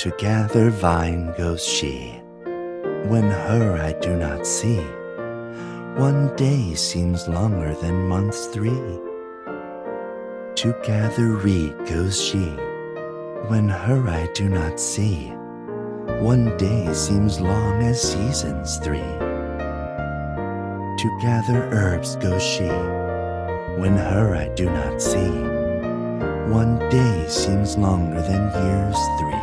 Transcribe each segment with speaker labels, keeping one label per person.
Speaker 1: To gather vine goes she, when her I do not see. One day seems longer than months 3. To gather reed goes she, when her I do not see. One day seems long as seasons 3. To gather herbs goes she, when her I do not see. One day seems longer than years 3.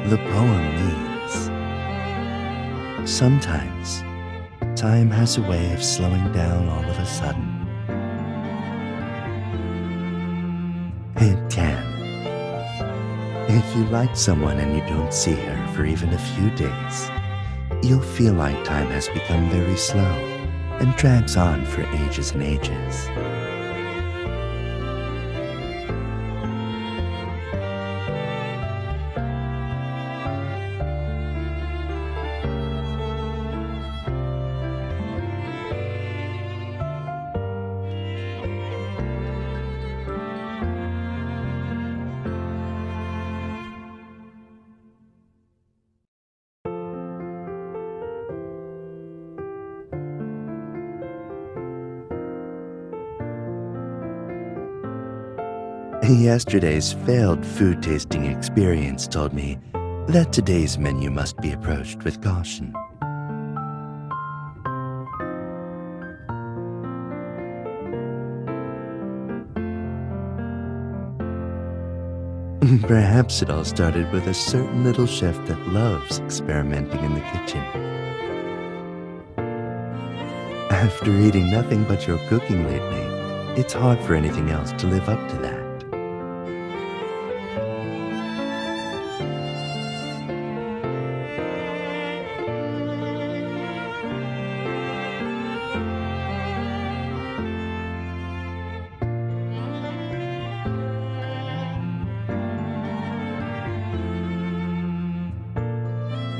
Speaker 1: The poem means, sometimes time has a way of slowing down all of a sudden. It can. If you like someone and you don't see her for even a few days, you'll feel like time has become very slow and drags on for ages and ages. Yesterday's failed food tasting experience told me that today's menu must be approached with caution. Perhaps it all started with a certain little chef that loves experimenting in the kitchen. After eating nothing but your cooking lately, it's hard for anything else to live up to that.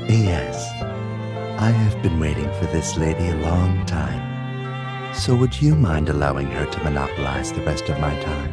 Speaker 1: Yes, I have been waiting for this lady a long time. So would you mind allowing her to monopolize the rest of my time?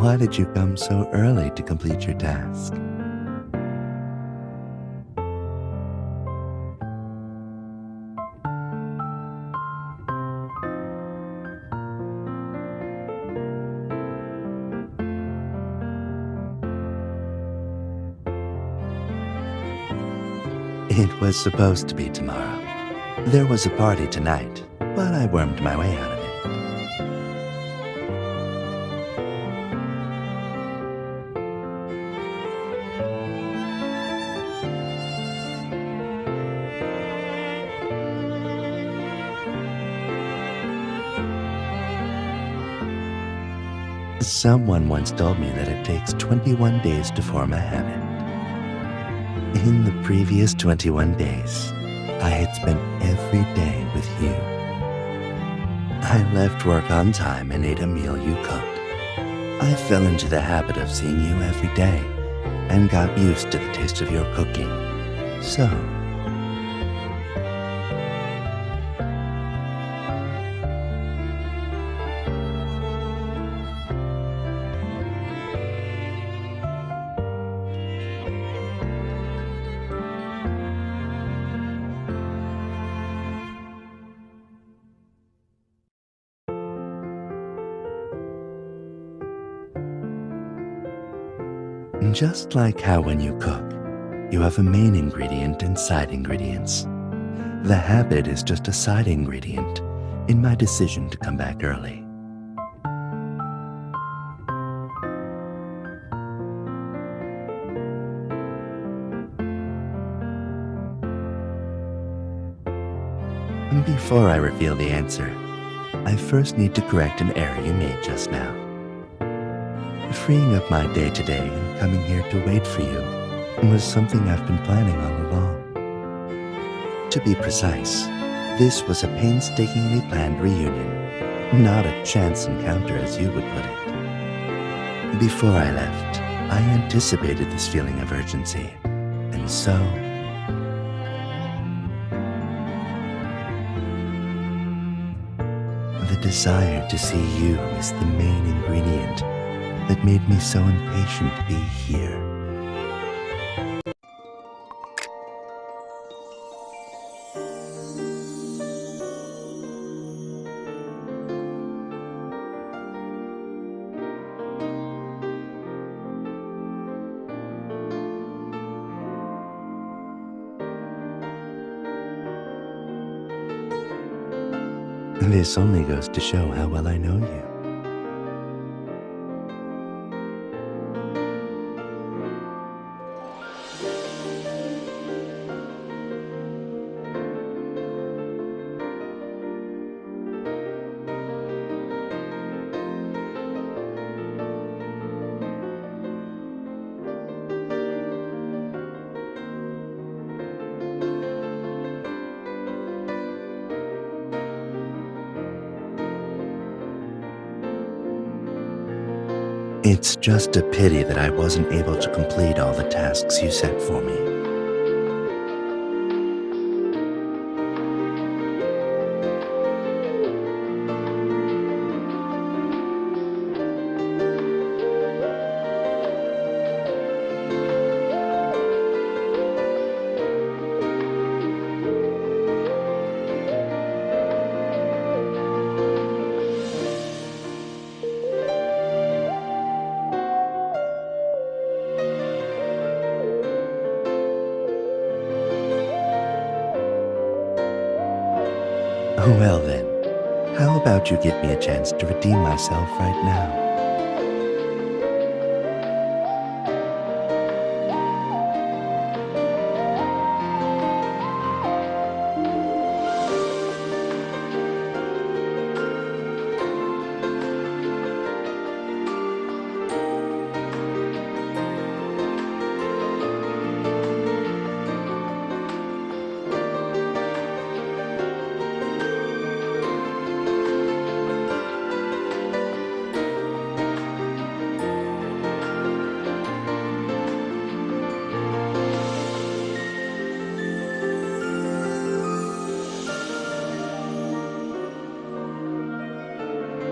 Speaker 1: Why did you come so early to complete your task? It was supposed to be tomorrow. There was a party tonight, but I wormed my way out of it. Someone once told me that it takes 21 days to form a habit. In the previous 21 days, I had spent every day with you. I left work on time and ate a meal you cooked. I fell into the habit of seeing you every day and got used to the taste of your cooking. So, just like how when you cook, you have a main ingredient and side ingredients. The habit is just a side ingredient in my decision to come back early. Before I reveal the answer, I first need to correct an error you made just now. Freeing up my day today and coming here to wait for you was something I've been planning all along. To be precise, this was a painstakingly planned reunion, not a chance encounter as you would put it. Before I left, I anticipated this feeling of urgency, and so the desire to see you is the main ingredient that made me so impatient to be here. This only goes to show how well I know you. It's just a pity that I wasn't able to complete all the tasks you set for me. Well then, how about you give me a chance to redeem myself right now?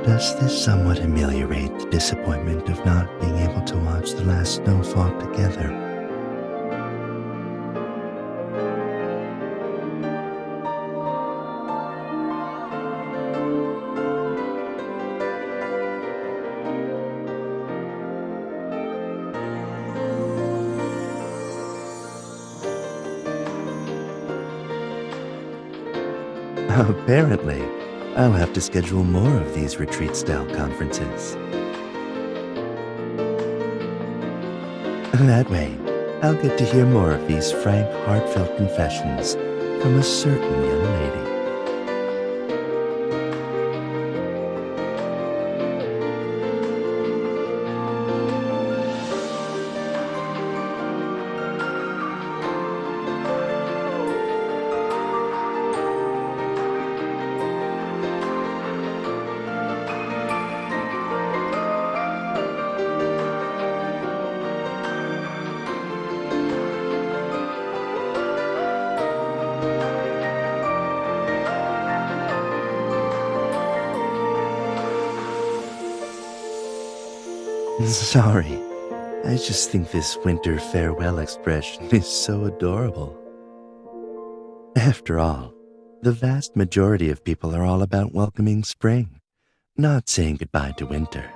Speaker 1: Does this somewhat ameliorate the disappointment of not being able to watch the last snowfall together? Apparently, I'll have to schedule more of these retreat-style conferences. That way, I'll get to hear more of these frank, heartfelt confessions from a certain young lady. Sorry, I just think this winter farewell expression is so adorable. After all, the vast majority of people are all about welcoming spring, not saying goodbye to winter.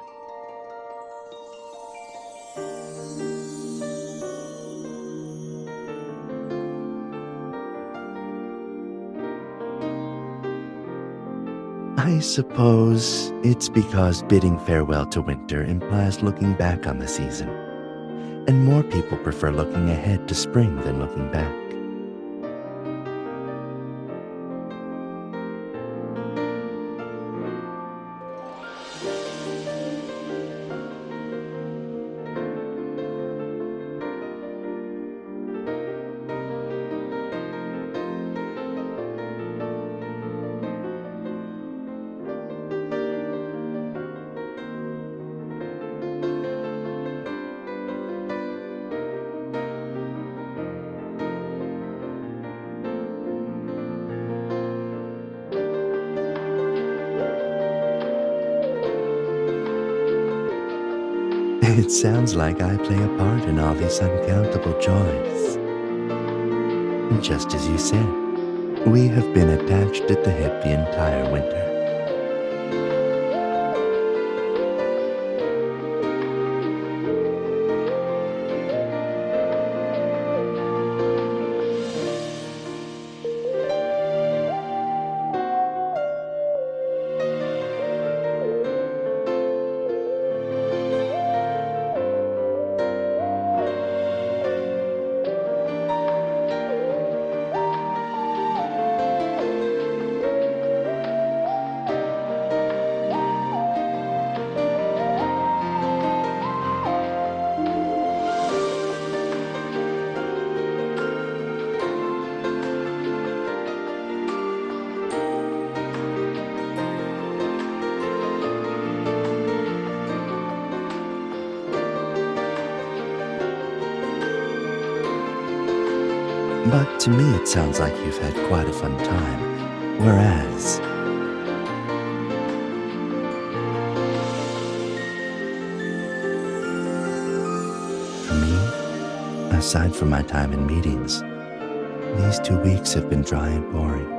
Speaker 1: I suppose it's because bidding farewell to winter implies looking back on the season, and more people prefer looking ahead to spring than looking back. It sounds like I play a part in all these uncountable joys. Just as you said, we have been attached at the hip the entire winter. But to me it sounds like you've had quite a fun time, whereas for me, aside from my time in meetings, these 2 weeks have been dry and boring.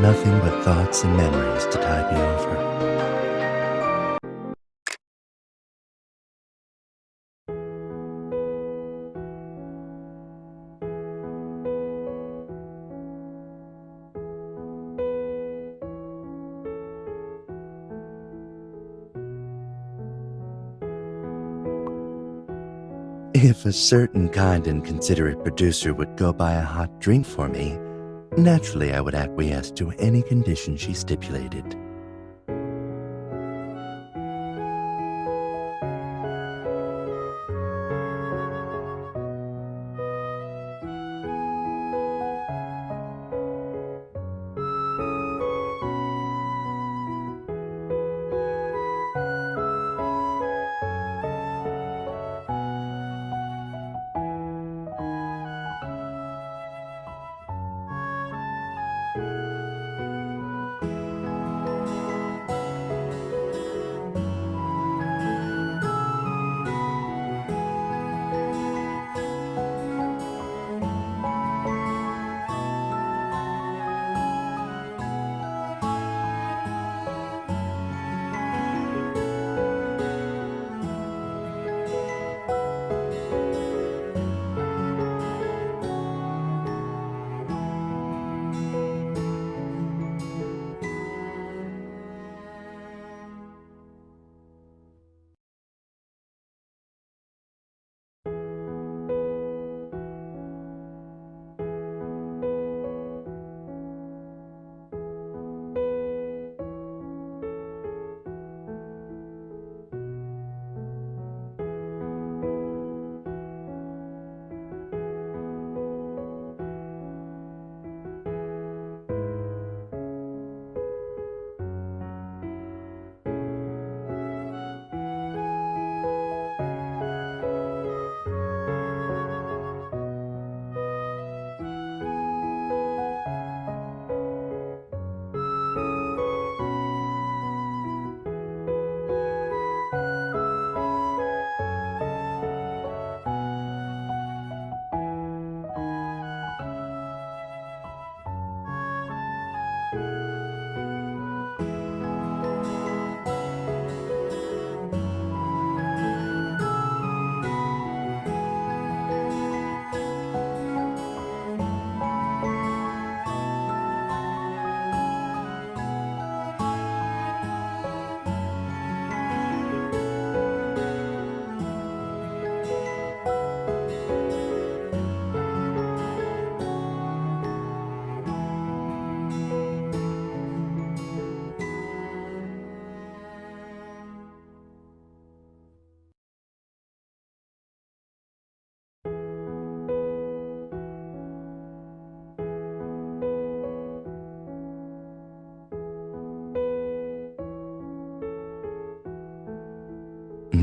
Speaker 1: Nothing but thoughts and memories to tide me over. If a certain kind and considerate producer would go buy a hot drink for me, naturally I would acquiesce to any condition she stipulated.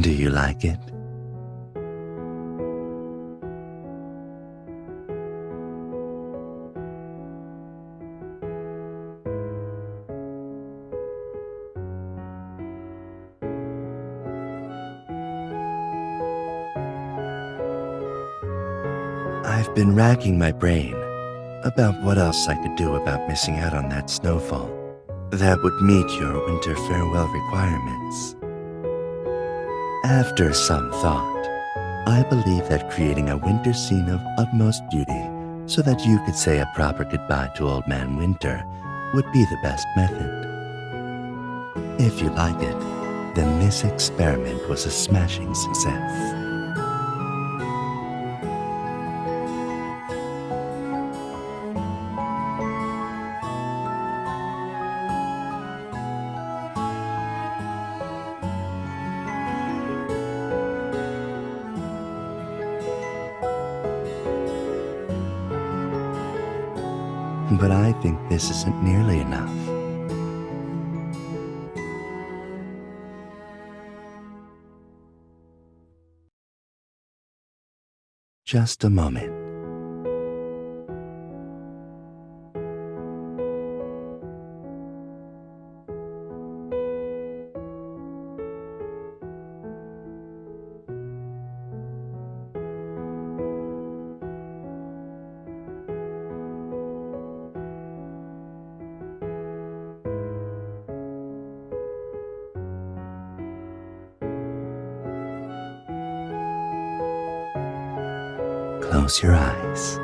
Speaker 1: Do you like it? I've been racking my brain about what else I could do about missing out on that snowfall that would meet your winter farewell requirements. After some thought, I believe that creating a winter scene of utmost beauty so that you could say a proper goodbye to Old Man Winter would be the best method. If you like it, then this experiment was a smashing success. But I think this isn't nearly enough. Just a moment. Close your eyes.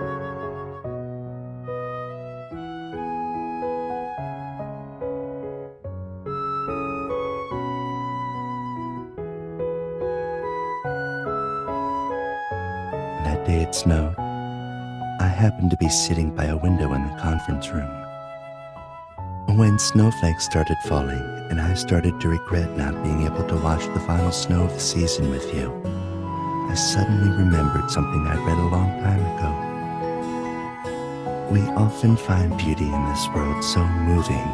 Speaker 1: That day it snowed. I happened to be sitting by a window in the conference room. When snowflakes started falling and I started to regret not being able to watch the final snow of the season with you, I suddenly remembered something I'd read a long time ago. We often find beauty in this world so moving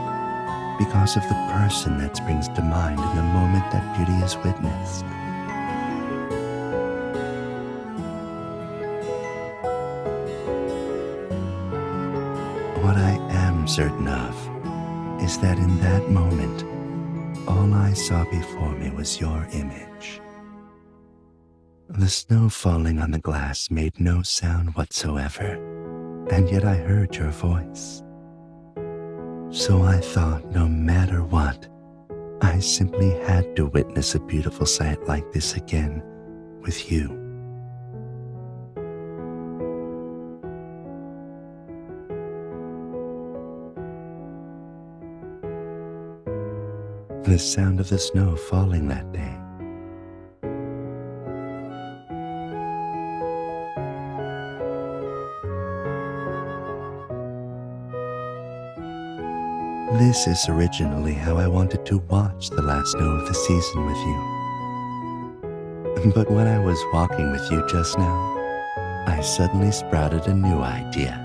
Speaker 1: because of the person that springs to mind in the moment that beauty is witnessed. What I am certain of is that in that moment, all I saw before me was your image. The snow falling on the glass made no sound whatsoever, and yet I heard your voice. So I thought no matter what, I simply had to witness a beautiful sight like this again with you. The sound of the snow falling that day. This is originally how I wanted to watch the last snow of the season with you. But when I was walking with you just now, I suddenly sprouted a new idea.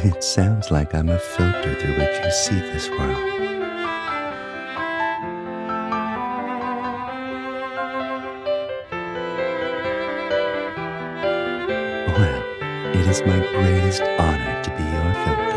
Speaker 1: It sounds like I'm a filter through which you see this world. Well, it is my greatest honor to be your filter.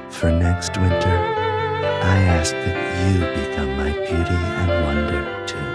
Speaker 1: For next winter, I ask that you become my beauty and wonder too.